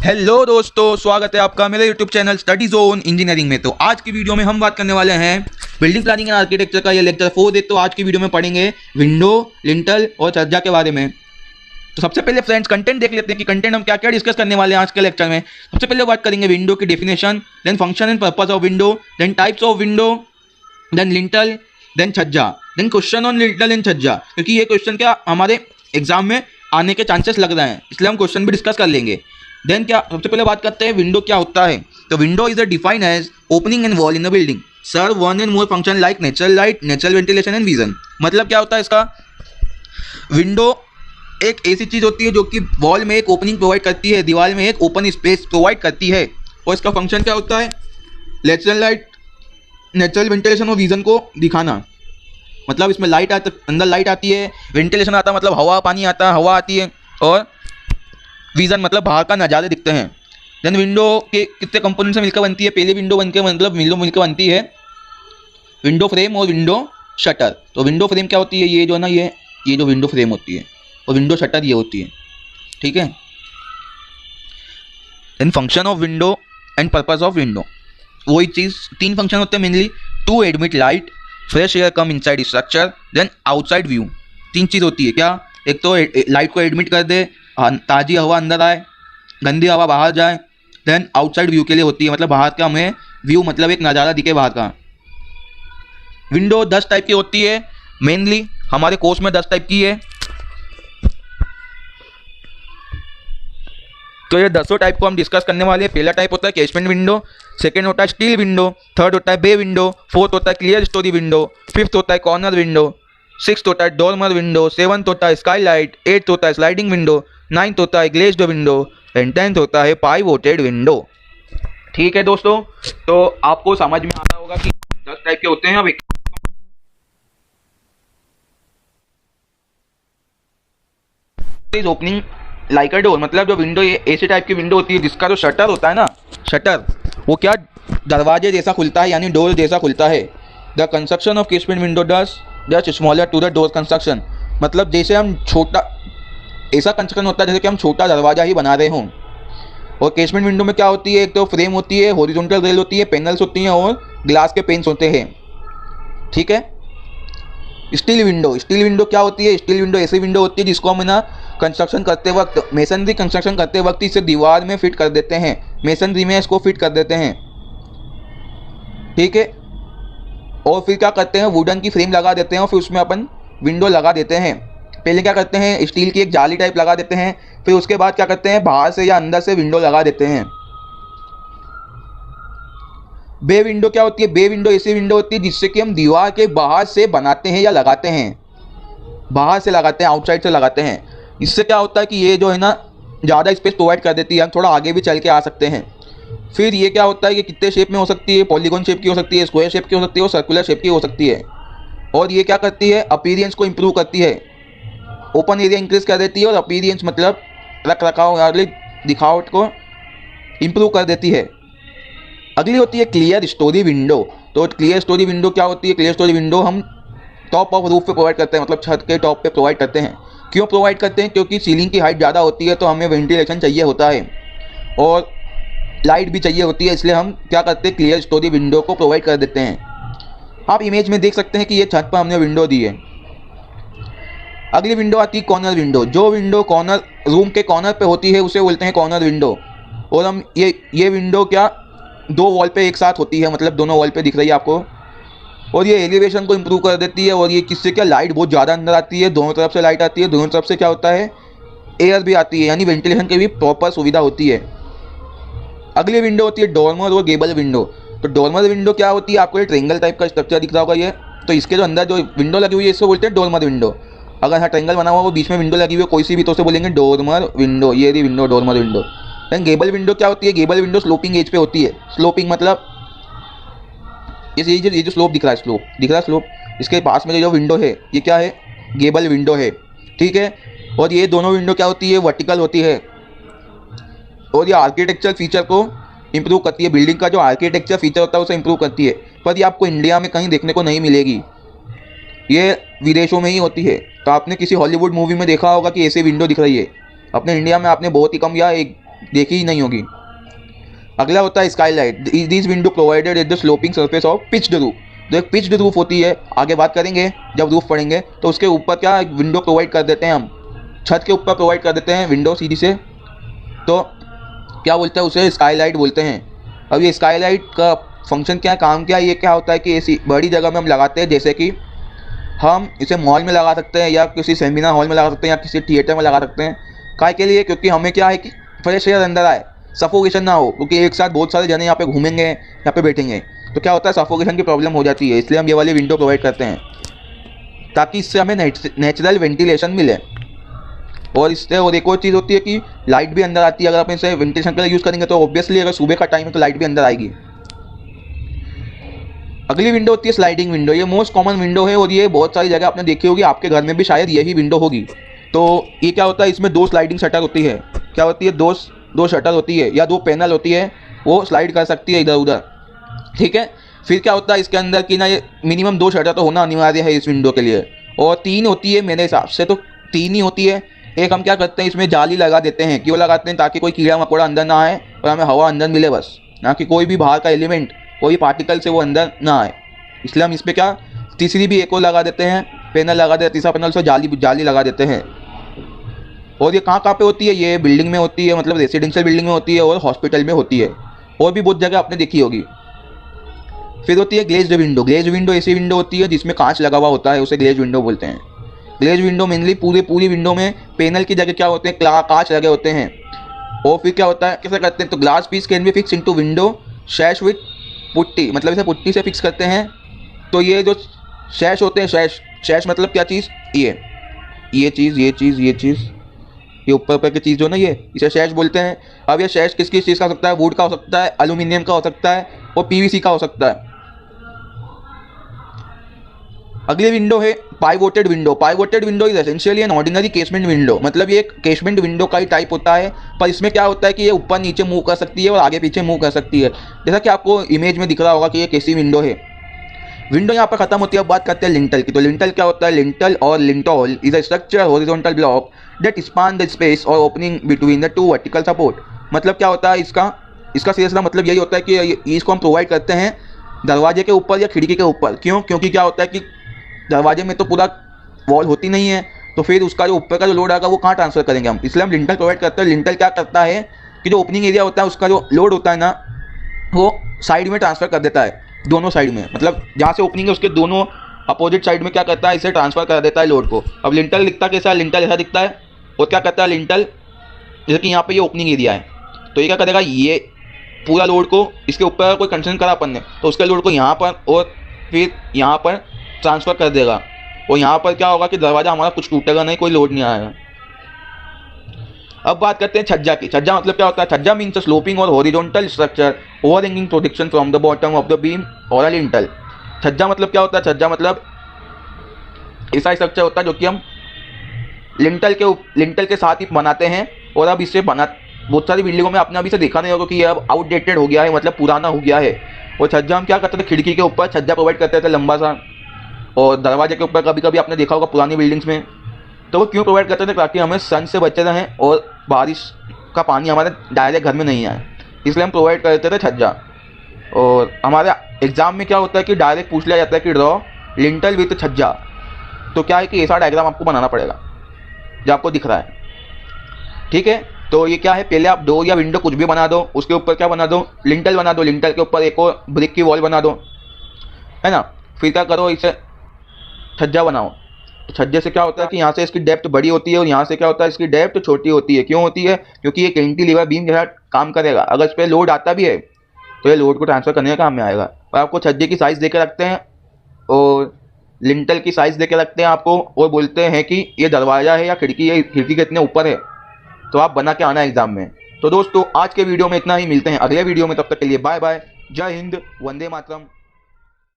Hello दोस्तों, स्वागत है आपका मेरे YouTube channel study zone engineering में। तो आज की वीडियो में हम बात करने वाले हैं बिल्डिंग प्लानिंग एंड आर्किटेक्चर का ये लेक्चर 4 है। तो आज की वीडियो में पढ़ेंगे विंडो, लिंटल और छज्जा के बारे में। तो सबसे पहले फ्रेंड्स कंटेंट देख लेते हैं कि कंटेंट हम क्या क्या डिस्कस करने वाले हैं आज के लेक्चर में। सबसे पहले बात करेंगे विंडो की definition, then function and purpose of window, then types of window, then lintel, then छज्जा, then question on lintel and छज्जा, क्योंकि ये क्वेश्चन क्या हमारे एग्जाम में आने के चांसेस लग रहे हैं, इसलिए हम क्वेश्चन भी डिस्कस कर लेंगे। देन क्या सबसे पहले बात करते हैं विंडो क्या होता है। तो window is a defined as opening and wall in a building, serve one and more function like natural light, natural ventilation and vision. मतलब क्या होता है इसका, विंडो एक ऐसी चीज़ होती है जो कि वॉल में एक ओपनिंग प्रोवाइड करती है, दीवार में एक ओपन स्पेस प्रोवाइड करती है, और इसका फंक्शन क्या होता है, नेचुरल लाइट, नेचुरल वेंटिलेशन और विजन को दिखाना। मतलब इसमें लाइट आता, अंदर लाइट आती है, वेंटिलेशन आता मतलब हवा पानी आता है, हवा आती है, और विजन मतलब बाहर का नज़ारे दिखते हैं। देन विंडो के कितने कंपोनेंट से मिलकर बनती है, पहले विंडो बनकर मतलब विंडो मिलकर बनती है विंडो फ्रेम और विंडो शटर। तो विंडो फ्रेम क्या होती है, ये जो ना ये जो विंडो फ्रेम होती है, और विंडो शटर ये होती है, ठीक है। Then function of window and purpose of window, वही चीज़, तीन फंक्शन होते हैं mainly, to admit light, fresh air come inside structure, then outside view. तीन चीज़ होती है क्या, एक तो लाइट को एडमिट कर दे, ताज़ी हवा अंदर आए, गंदी हवा बाहर जाए। देन आउटसाइड व्यू के लिए होती है, मतलब बाहर का हमें व्यू, मतलब एक नज़ारा दिखे बाहर का। विंडो 10 टाइप की होती है मेनली, हमारे कोर्स में 10 टाइप की है। तो ये 10 टाइप को हम डिस्कस करने वाले हैं। पहला टाइप होता है कैशमेंट विंडो, सेकेंड होता है स्टील विंडो, थर्ड होता है बे विंडो, फोर्थ होता है क्लियर स्टोरी विंडो, फिफ्थ होता है कॉर्नर विंडो, सिक्स्थ होता है डोरमर विंडो, सेवन्थ होता है स्काईलाइट, एट्थ होता है स्लाइडिंग विंडो, नाइन्थ होता है ग्लेज्ड विंडो, एंड टेंथ होता है पाइवोटेड विंडो। ठीक है दोस्तों, तो आपको समझ में आता होगा कि 10 टाइप के होते हैं। अब is opening like a door, मतलब जो विंडो ये ऐसे टाइप की विंडो होती है जिसका जो शटर होता है ना, शटर वो क्या दरवाजे जैसा खुलता है, यानी डोर जैसा खुलता है। The construction of casement window does just smaller to the door construction, मतलब जैसे हम छोटा, ऐसा कंस्ट्रक्शन होता है जैसे कि हम छोटा दरवाजा ही बना रहे हों। और केसमेंट विंडो में क्या होती है, एक तो फ्रेम होती है, हॉरिजॉन्टल रेल होती है, पैनल्स होती हैं, और ग्लास के पेन्स होते हैं, ठीक है। स्टील विंडो, स्टील विंडो क्या होती है, स्टील विंडो ऐसी विंडो होती है जिसको हम ना कंस्ट्रक्शन करते वक्त, मेसनरी कंस्ट्रक्शन करते वक्त इसे दीवार में फिट कर देते हैं, मेसनरी में इसको फिट कर देते हैं, ठीक है। और फिर क्या करते हैं, वुडन की फ्रेम लगा देते हैं, और फिर उसमें अपन विंडो लगा देते हैं। पहले क्या करते हैं, स्टील की एक जाली टाइप लगा देते हैं, फिर उसके बाद क्या करते हैं, बाहर से या अंदर से विंडो लगा देते हैं। बे विंडो क्या होती है, बे विंडो ऐसी विंडो होती है जिससे कि हम दीवार के बाहर से बनाते हैं या लगाते हैं, बाहर से लगाते हैं, आउटसाइड से लगाते हैं। इससे क्या होता है कि ये जो है ना ज़्यादा स्पेस प्रोवाइड कर देती है, हम थोड़ा आगे भी चल के आ सकते हैं। फिर ये क्या होता है कि कितने शेप में हो सकती है, पॉलीगॉन शेप की हो सकती है, स्क्वायर शेप की हो सकती है, और सर्कुलर शेप की हो सकती है। और ये क्या करती है, अपीयरेंस को इम्प्रूव करती है, ओपन एरिया इंक्रीज कर देती है, और अपीयरेंस मतलब रख रखाव वाली दिखावट को इम्प्रूव कर देती है। अगली होती है क्लियर स्टोरी विंडो। तो क्लियर स्टोरी विंडो क्या होती है, क्लियर स्टोरी विंडो हम टॉप ऑफ रूफ पे प्रोवाइड करते हैं, मतलब छत के टॉप पे प्रोवाइड करते हैं। क्यों प्रोवाइड करते हैं, क्योंकि सीलिंग की हाइट ज़्यादा होती है, तो हमें वेंटिलेशन चाहिए होता है और लाइट भी चाहिए होती है, इसलिए हम क्या करते हैं, क्लियर स्टोरी विंडो को प्रोवाइड कर देते हैं। आप इमेज में देख सकते हैं कि ये छत पर हमने विंडो दी है। अगली विंडो आती है कॉर्नर विंडो। जो विंडो कॉर्नर, रूम के कॉर्नर पे होती है उसे बोलते हैं कॉर्नर विंडो। और हम ये विंडो क्या दो वॉल पे एक साथ होती है, मतलब दोनों वॉल पे दिख रही है आपको, और ये एलिवेशन को इम्प्रूव कर देती है। और ये किससे क्या, लाइट बहुत ज़्यादा अंदर आती है, दोनों तरफ से लाइट आती है, दोनों तरफ से क्या होता है, एयर भी आती है, यानी वेंटिलेशन की भी प्रॉपर सुविधा होती है। अगली विंडो होती है डोरमर और गेबल विंडो। तो डोरमर विंडो क्या होती है, आपको ये ट्रेंगल टाइप का स्ट्रक्चर दिख रहा होगा ये, तो इसके जो अंदर जो विंडो लगी हुई है इसको बोलते हैं डोरमर विंडो। अगर हाँ ट्रेंगल बना हुआ वो बीच में विंडो लगी हुई है कोई सी भी, तो उसे बोलेंगे डोरमर विंडो, ये रही window dormer window. Then gable window क्या होती है, गेबल विंडो स्लोपिंग एज पे होती है। स्लोपिंग मतलब ये जो स्लोप दिख रहा है, स्लोप दिख रहा है, स्लोप, इसके पास में जो विंडो है ये क्या है, गेबल विंडो है, ठीक है। और ये दोनों विंडो क्या होती है, वर्टिकल होती है, और ये आर्किटेक्चर फीचर को इंप्रूव करती है, बिल्डिंग का जो आर्किटेक्चर फीचर होता है उसे इंप्रूव करती है। पर ये आपको इंडिया में कहीं देखने को नहीं मिलेगी, ये विदेशों में ही होती है। तो आपने किसी हॉलीवुड मूवी में देखा होगा कि ऐसे विंडो दिख रही है, अपने इंडिया में आपने बहुत ही कम या एक देखी ही नहीं होगी। अगला होता है Skylight. This window provided at the sloping surface of pitched roof. जो एक पिच्ड रूफ होती है, आगे बात करेंगे जब रूफ पढ़ेंगे, तो उसके ऊपर क्या विंडो प्रोवाइड कर देते हैं हम, छत के ऊपर प्रोवाइड कर देते हैं विंडो सीधी से, तो क्या बोलते हैं उसे, स्काईलाइट बोलते हैं। अब ये स्काईलाइट का फंक्शन क्या है, काम क्या है, ये क्या होता है कि ऐसी बड़ी जगह में हम लगाते हैं, जैसे कि हम इसे मॉल में लगा सकते हैं या किसी सेमिनार हॉल में लगा सकते हैं या किसी थिएटर में लगा सकते हैं। काय के लिए, क्योंकि हमें क्या है कि फ्रेश एयर अंदर आए, सफोकेशन ना हो, क्योंकि एक साथ बहुत सारे जने यहाँ पे घूमेंगे, यहाँ पे बैठेंगे, तो क्या होता है सफोकेशन की प्रॉब्लम हो जाती है। इसलिए हम ये वाली विंडो प्रोवाइड करते हैं ताकि इससे हमें नेचुरल वेंटिलेशन मिले। और इससे और एक और चीज़ होती है कि लाइट भी अंदर आती है। अगर आप इसे वेंटिलेशन के लिए यूज़ करेंगे तो ऑब्वियसली अगर सुबह का टाइम है तो लाइट भी अंदर आएगी। अगली विंडो होती है स्लाइडिंग विंडो। ये मोस्ट कॉमन विंडो है और ये बहुत सारी जगह आपने देखी होगी, आपके घर में भी शायद यही विंडो होगी। तो ये क्या होता है, इसमें दो स्लाइडिंग शटर होती है। क्या होती है, दो शटर होती है या दो पैनल होती है, वो स्लाइड कर सकती है इधर उधर, ठीक है। फिर क्या होता है इसके अंदर कि ना, ये मिनिमम 2 शटर तो होना अनिवार्य है इस विंडो के लिए, और 3 होती है मेरे हिसाब से तो 3 ही होती है। एक हम क्या करते हैं, इसमें जाली लगा देते हैं। क्यों लगाते हैं, ताकि कोई कीड़ा मकोड़ा अंदर ना आए और हमें हवा अंदर मिले बस, ना कि कोई भी बाहर का एलिमेंट, कोई पार्टिकल से वो अंदर ना आए। इसलिए हम इस पर क्या तीसरी भी एक और लगा देते हैं, पैनल लगा देते हैं, तीसरा पैनल से जाली लगा देते हैं। और ये कहाँ पे होती है, ये बिल्डिंग में होती है, मतलब रेसिडेंशियल बिल्डिंग में होती है और हॉस्पिटल में होती है, और भी बहुत जगह आपने देखी होगी। फिर होती है ग्लेज्ड विंडो। ग्लेज्ड विंडो ऐसी विंडो होती है जिसमें कांच लगा हुआ होता है, उसे ग्लेज्ड विंडो बोलते हैं। ग्लेज्ड विंडो मेनली पूरी विंडो में पैनल की जगह क्या होते हैं, कांच लगे होते हैं। और फिर क्या होता है, कैसे करते हैं, तो glass piece can be fix into window sash with putty, मतलब इसे पुट्टी से फिक्स करते हैं। तो ये जो शैश होते हैं, शैश मतलब क्या चीज़, ये चीज़ ये ऊपर की चीज़ जो ना, ये इसे शैश बोलते हैं। अब ये शैश किस चीज़ का हो सकता है, वुड का हो सकता है, एल्यूमिनियम का हो सकता है और पीवीसी का हो सकता है। अगली विंडो है pivoted window. Pivoted window is essentially an ordinary casement window, मतलब ये एक केसमेंट विंडो का ही टाइप होता है, पर इसमें क्या होता है कि ये ऊपर नीचे मूव कर सकती है और आगे पीछे मूव कर सकती है। जैसा कि आपको इमेज में दिख रहा होगा कि ये कैसी विंडो है। विंडो यहाँ पर खत्म होती है। अब बात करते हैं लिंटल की। तो लिंटल क्या होता है, लिंटल और lintel is a structure horizontal block that span the space or opening between the 2 vertical support. मतलब क्या होता है इसका सीधा मतलब यही होता है कि इसको हम प्रोवाइड करते हैं दरवाजे के ऊपर या खिड़की के ऊपर। क्योंकि क्या होता है कि दरवाजे में तो पूरा वॉल होती नहीं है, तो फिर उसका जो ऊपर का जो लोड आएगा वो कहाँ ट्रांसफर करेंगे हम, इसलिए हम लिंटल प्रोवाइड करते हैं। लिंटल क्या करता है कि जो ओपनिंग एरिया होता है उसका जो लोड होता है ना, वो साइड में ट्रांसफ़र कर देता है, दोनों साइड में, मतलब जहाँ से ओपनिंग है उसके दोनों अपोजिट साइड में क्या करता है, इसे ट्रांसफ़र कर देता है लोड को। अब लिंटल दिखता कैसा है, लिंटल ऐसा दिखता है। और क्या करता है लिंटल, जैसे कि यहाँ पे ये ओपनिंग एरिया है, तो ये क्या करेगा, ये पूरा लोड को इसके ऊपर कोई कंडीशन करा अपन ने, तो उसके लोड को यहाँ पर और फिर यहाँ पर ट्रांसफ़र कर देगा। और यहाँ पर क्या होगा कि दरवाज़ा हमारा कुछ टूटेगा नहीं, कोई लोड नहीं आएगा। अब बात करते हैं छज्जा की। छज्जा मतलब क्या होता है, छज्जा मीन्स स्लोपिंग और horizontal structure overhanging protection from the bottom of the beam और लिंटल। छज्जा मतलब क्या होता है, छज्जा मतलब ऐसा स्ट्रक्चर होता है जो कि हम लिंटल के साथ ही बनाते हैं। और अब इससे बहुत सारी बिल्डिंगों में आपने अभी से देखा नहीं होगा कि ये अब आउटडेटेड हो गया है, मतलब पुराना हो गया है। और छज्जा हम क्या करते थे, खिड़की के ऊपर छज्जा प्रोवाइड करते थे लंबा सा, और दरवाजे के ऊपर कभी कभी आपने देखा होगा पुरानी बिल्डिंग्स में। तो वो क्यों प्रोवाइड करते थे, ताकि हमें सन से बचे रहें और बारिश का पानी हमारे डायरेक्ट घर में नहीं आए, इसलिए हम प्रोवाइड करते थे छज्जा। और हमारे एग्जाम में क्या होता है कि डायरेक्ट पूछ लिया जाता है कि ड्रॉ लिंटल विथ छज्जा। तो क्या है कि ऐसा डायग्राम आपको बनाना पड़ेगा जो आपको दिख रहा है, ठीक है। तो ये क्या है, पहले आप डोर या विंडो कुछ भी बना दो, उसके ऊपर क्या बना दो, लिंटल बना दो, लिंटल के ऊपर एक और ब्रिक की वॉल बना दो, है ना। फिर क्या करो, इसे छज्जा बनाओ। तो छज्जे से क्या होता है कि यहाँ से इसकी डेप्थ बड़ी होती है और यहाँ से क्या होता है इसकी डेप्थ छोटी होती है। क्यों होती है, क्योंकि ये कैंटिलीवर बीम जैसा काम करेगा। अगर इस पर लोड आता भी है तो ये लोड को ट्रांसफर करने का काम में आएगा। और आपको छज्जे की साइज़ दे के रखते हैं और लिंटल की साइज़ दे के रखते हैं आपको, और बोलते हैं कि ये दरवाज़ा है या खिड़की है, खिड़की के इतने ऊपर है, तो आप बना के आना एग्जाम में। तो दोस्तों आज के वीडियो में इतना ही, मिलते हैं अगले वीडियो में, तब तक के लिए बाय बाय, जय हिंद, वंदे मातरम।